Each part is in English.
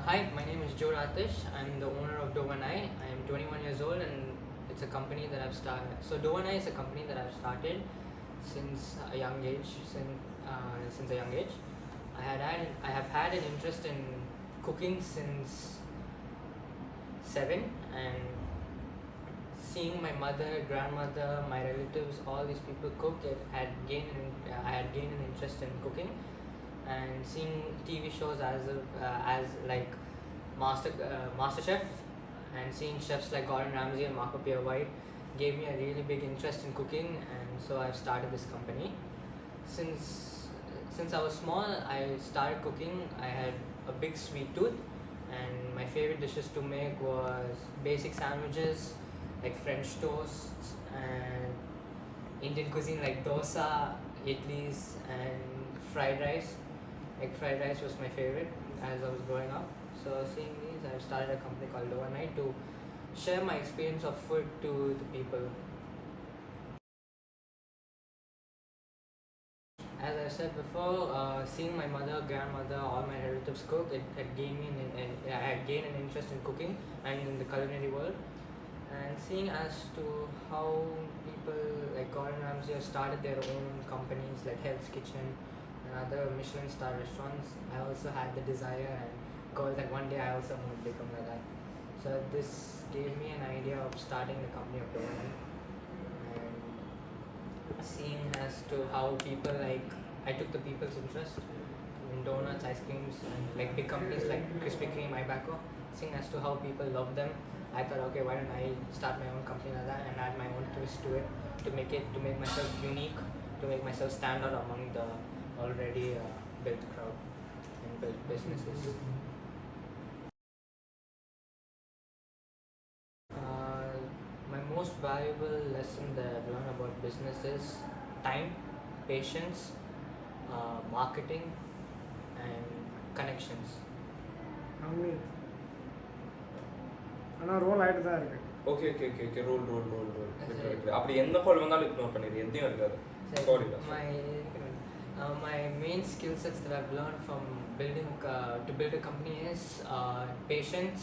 Hi, my name is Joe Ratish. I'm the owner of Doe and I. I'm 21 years old and it's a company that I've started. So Doe and I is a company that I've started since a young age. Since a young age, I have had an interest in cooking since 7, and seeing my mother, grandmother, my relatives, all these people cook, I had gained an interest in cooking, and seeing TV shows as like MasterChef, and seeing chefs like Gordon Ramsay and Marco Pierre White gave me a really big interest in cooking, and so I've started this company. Since I was small, I started cooking. I had a big sweet tooth, and my favorite dishes to make was basic sandwiches like French toasts and Indian cuisine like dosa, idlis, and fried rice. Egg fried rice was my favorite as I was growing up. So seeing these, I started a company called Doe and I to share my experience of food to the people. As I said before, seeing my mother, grandmother, all my relatives cook, it had gained me I had gained an interest in cooking and in the culinary world. And seeing as to how people like Gordon Ramsay have started their own companies like Hell's Kitchen and other Michelin star restaurants, I also had the desire and goal that one day I also want to become like that. So this gave me an idea of starting the company of Doe and seeing as to how people like I took the people's interest in donuts, ice creams, and like big companies like Krispy Kreme, Ibaco. Seeing as to how people love them, I thought, okay, why don't I start my own company like that and add my own twist to it to make myself unique, to make myself stand out among the already built crowd and built businesses. My most valuable lesson that I've learned about business is time, patience, marketing, and connections. அவங்களே ஆனால் role ஆகிட்டு தான் இருக்கு. Okay okay okay okay roll roll roll roll அப்படி எந்த call வந்தாலும் ignore பண்ணிடு, எதையும் இருக்காது. Sorry. My main skill sets that I've learned from to build a company is patience,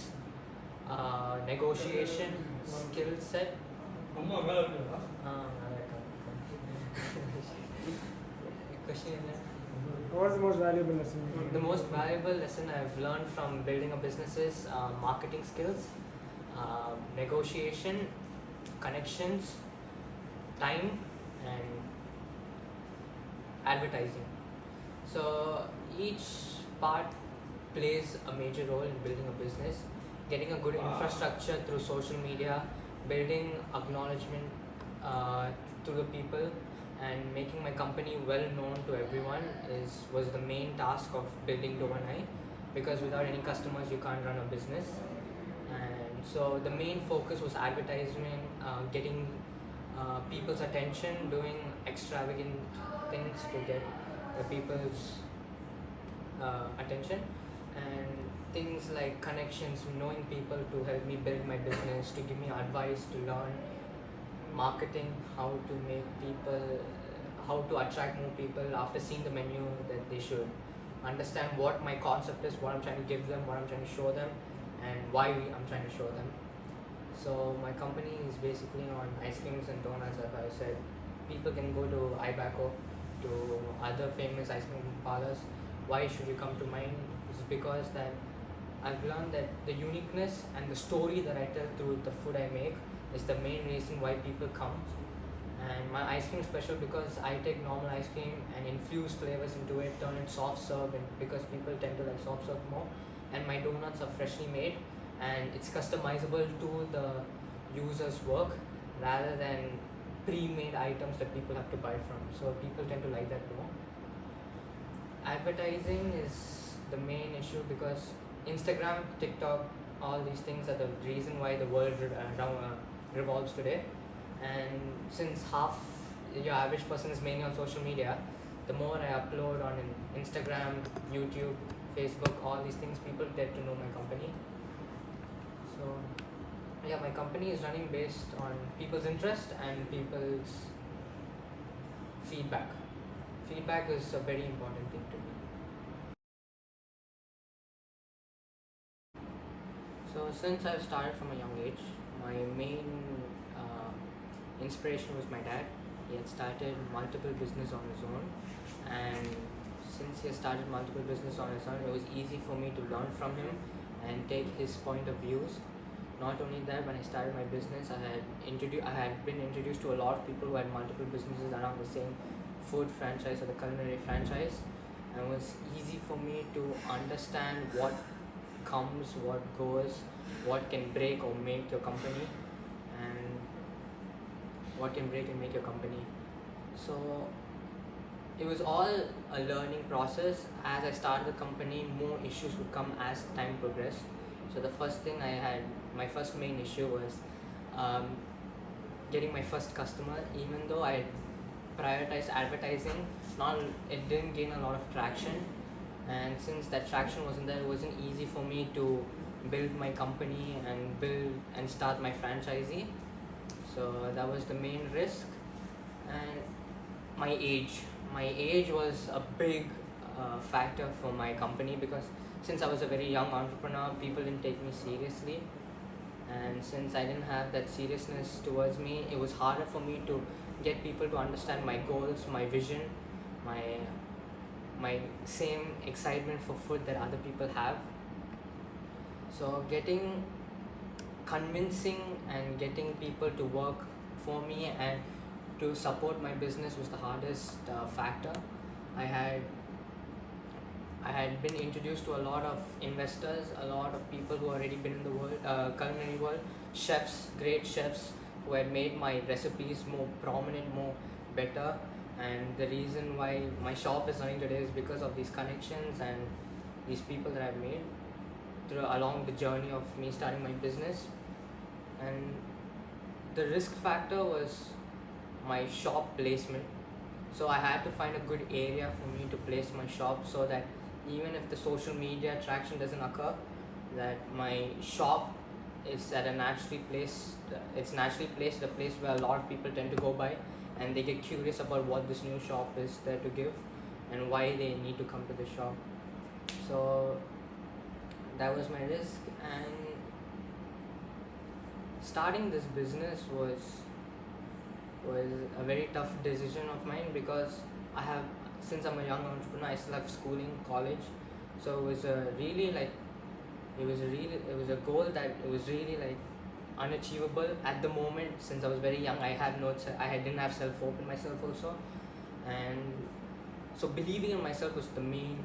negotiation, skill set. Question. What's the most valuable lesson? The most valuable lesson I've learned from building a business is marketing skills, negotiation, connections, time, and advertising. So each part plays a major role in building a business. Getting a good infrastructure through social media, building acknowledgement to the people, and making my company well known to everyone was the main task of building Doe and I, because without any customers you can't run a business. And so the main focus was advertising, getting people's attention, doing extravagant things to get the people's attention, and things like connections, knowing people to help me build my business, to give me advice, to learn marketing, how to attract more people after seeing the menu, that they should understand what my concept is, what I'm trying to give them, what I'm trying to show them, and why I'm trying to show them. So my company is basically on ice creams and donuts. As I said, people can go to Ibaco, to other famous ice cream parlors. Why should you come to mine? It's because that I've learned that the uniqueness and the story that I tell through the food I make is the main reason why people come. And my ice cream is special because I take normal ice cream and infuse flavors into it, turn it soft serve, and because people tend to like soft serve more. And my donuts are freshly made, and it's customizable to the user's work rather than pre-made items that people have to buy from. So people tend to like that more. Advertising is the main issue because Instagram, TikTok, all these things are the reason why the world revolves today. And since half your average person is mainly on social media, the more I upload on Instagram, YouTube, Facebook, all these things, people get to know my company. So yeah, my company is running based on people's interest and people's feedback. Feedback is a very important thing to me. since I started from a young age, my main inspiration was my dad. He had started multiple business on his own, and since he had started multiple business on his own, it was easy for me to learn from him and take his point of views. Not only that, when I started my business, I had been introduced to a lot of people who had multiple businesses around the same food franchise or the culinary franchise, and it was easy for me to understand what comes, what goes, what can break or make your company, and what can break and make your company. So it was all a learning process. As I started the company, more issues would come as time progressed. So the first thing my first main issue was getting my first customer. Even though I prioritized advertising, it didn't gain a lot of traction. And since that traction wasn't there, it wasn't easy for me to build my company and start my franchisee. So that was the main risk. And my age was a big factor for my company, because since I was a very young entrepreneur, people didn't take me seriously, and since I didn't have that seriousness towards me, it was harder for me to get people to understand my goals, my vision, my same excitement for food that other people have. So convincing and getting people to work for me and to support my business was the hardest factor. I had been introduced to a lot of investors, a lot of people who already been in the culinary world, chefs, great chefs who had made my recipes more prominent, more better. And the reason why my shop is running today is because of these connections and these people that I've made along the journey of me starting my business. And the risk factor was my shop placement. So I had to find a good area for me to place my shop, so that even if the social media traction doesn't occur, that my shop is at a naturally placed a place where a lot of people tend to go by, and they get curious about what this new shop is there to give and why they need to come to the shop. So that was my risk. And starting this business was a very tough decision of mine, because since I'm a young entrepreneur, I still have schooling, college. So it was a goal that it was really like unachievable at the moment. Since I was very young, I didn't have self-hope in myself also, and so believing in myself was the main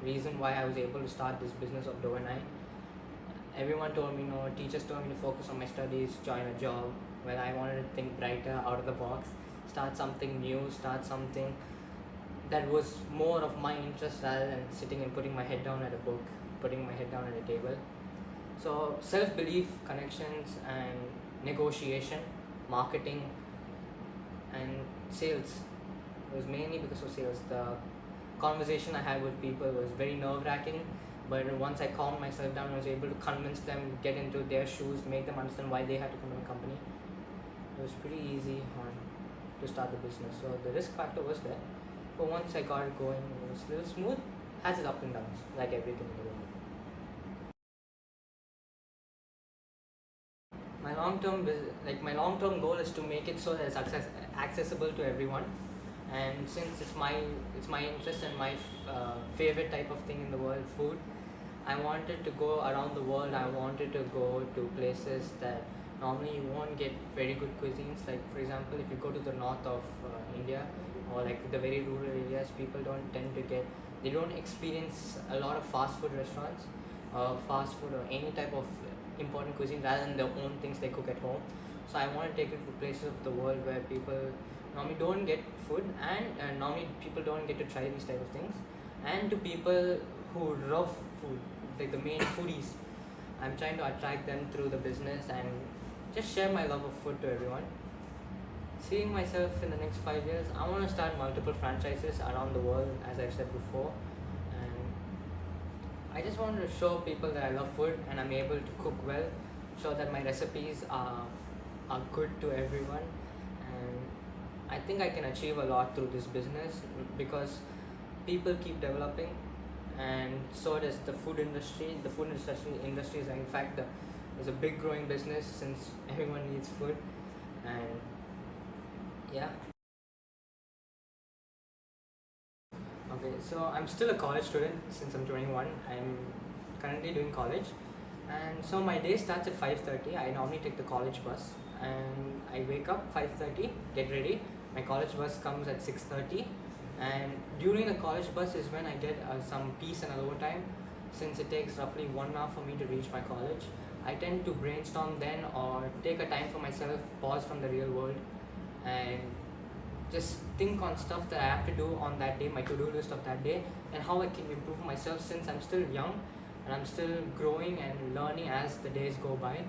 reason why I was able to start this business of dough and I. Everyone told me no, teachers told me to focus on my studies, join a job. Well, I wanted to think brighter, out of the box, start something new, start something that was more of my interest rather than sitting and putting my head down at a book, putting my head down at a table. So self-belief, connections, and negotiation, marketing, and sales. It was mainly because of sales. The conversation I had with people was very nerve-wracking, but once I calmed myself down, I was able to convince them, get into their shoes, make them understand why they had to come to my company. It was pretty easy to start the business. So the risk factor was there, but once I got it going, it was a little smooth. Has its ups and downs, like everything in the world. My long-term goal is to make it so that it's accessible to everyone. And since it's my interest and my favorite type of thing in the world, food, I wanted to go around the world. I wanted to go to places that normally you won't get very good cuisines. Like for example, if you go to the north of India, or like the very rural areas, people don't experience a lot of fast food restaurants, fast food or any type of important cuisine rather than their own things they cook at home. So I want to take it to places of the world where people normally don't get food, and normally people don't get to try these type of things, and to people who love food, like the main foodies. I'm trying to attract them through the business and just share my love of food to everyone. Seeing myself in the next 5 years, I want to start multiple franchises around the world, as I've said before, and I just want to show people that I love food and I'm able to cook well, show that my recipes are good to everyone, and I think I can achieve a lot through this business, because people keep developing, and so does the food industry. The food industry is in fact It's a big growing business since everyone needs food, and yeah. Okay, so I'm still a college student since I'm 21. I'm currently doing college, and so my day starts at 5:30. I normally take the college bus, and I wake up 5:30, get ready. My college bus comes at 6:30, and during the college bus is when I get some peace and overtime, since it takes roughly 1 hour for me to reach my college. I tend to brainstorm then, or take a time for myself, pause from the real world, and just think on stuff that I have to do on that day, my to-do list of that day, and how I can improve myself since I'm still young and I'm still growing and learning as the days go by.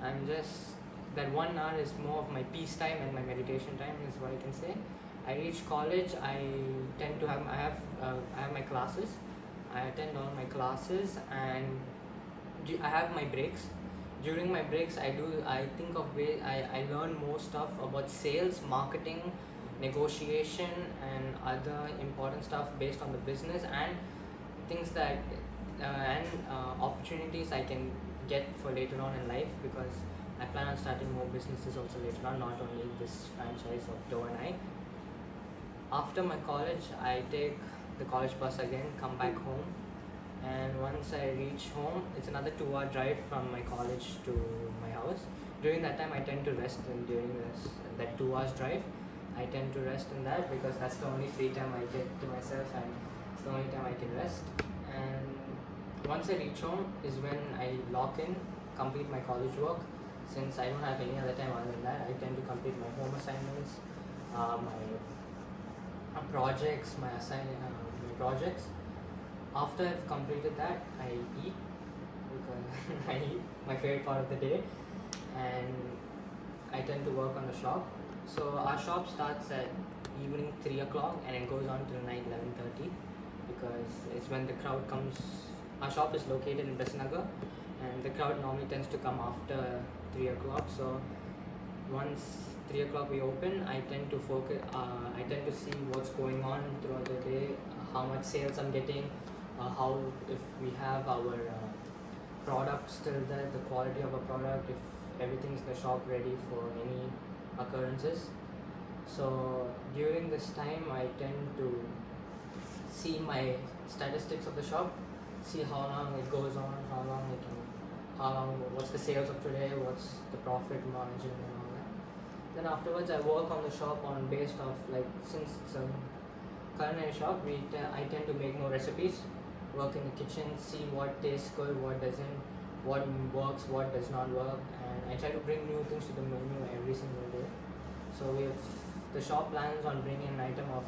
I'm just that 1 hour is more of my peace time and my meditation time is what I can say. I reach college. I tend to have I have my classes. I attend all my classes, and I have my breaks. During my breaks, I think of ways. I learn more stuff about sales, marketing, negotiation, and other important stuff based on the business, and things that opportunities I can get for later on in life, because I plan on starting more businesses also later on, not only this franchise of Doe and I. After my college, I take the college bus again, come back home, and once I reach home, it's another 2 hour drive from my college to my house. During that time, I tend to rest, and during that 2 hours drive, I tend to rest in that, because that's the only free time I get to myself, and it's the only time I can rest. And once I reach home is when I lock in, complete my college work. Since I don't have any other time other than that, I tend to complete my home assignments, my projects, my projects. After I've completed that, I eat, because I eat, my favorite part of the day, and I tend to work on the shop. So our shop starts at evening 3 o'clock and it goes on till night 11:30, because it's when the crowd comes. Our shop is located in Besanagar, and the crowd normally tends to come after 3 o'clock. So once 3 o'clock we open, I tend to focus. I tend to see what's going on throughout the day, how much sales I'm getting, how if we have our product still there, the quality of a product, if everything's in the shop ready for any occurrences. So during this time, I tend to see my statistics of the shop, see how long it goes on, what's the sales of today, what's the profit margin and all that. Then afterwards, I work on the shop on based of, like, since it's a culinary shop, I tend to make more recipes, work in the kitchen, see what tastes good, what doesn't, what works, what does not work, and I try to bring new things to the menu every single day. So the shop plans on bringing an item of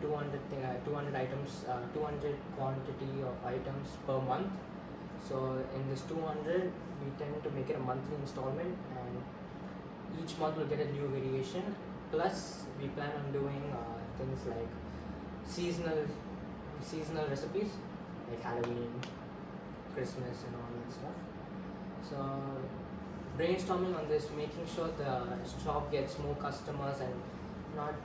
200 items, 200 quantity of items per month. So in this 200, we tend to make it a monthly installment, and each month will get a new variation. Plus, we plan on doing things like seasonal recipes, like Halloween, Christmas, and all that stuff. So brainstorming on this, making sure the shop gets more customers, and not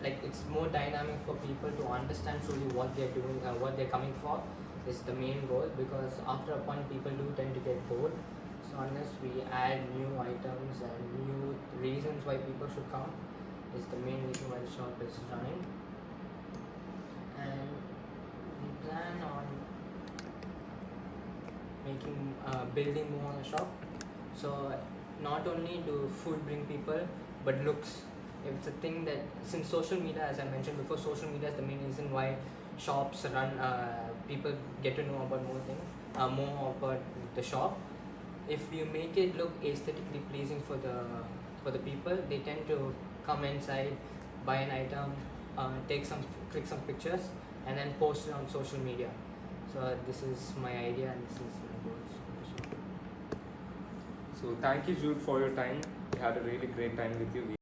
like it's more dynamic for people to understand truly what they're doing, what they're coming for, is the main goal. Because after a point, people do tend to get bored. So unless we add new items and new reasons why people should come, is the main reason why the shop is running. And we plan on building more on the shop. So not only do food bring people, but looks. If it's a thing that, since social media, as I mentioned before, social media is the main reason why shops run. People get to know about more about the shop. If you make it look aesthetically pleasing for the people, they tend to come inside, buy an item, click some pictures, and then post it on social media. So this is my idea, and this is my goals for the shop. So thank you, Jude, for your time. We had a really great time with you.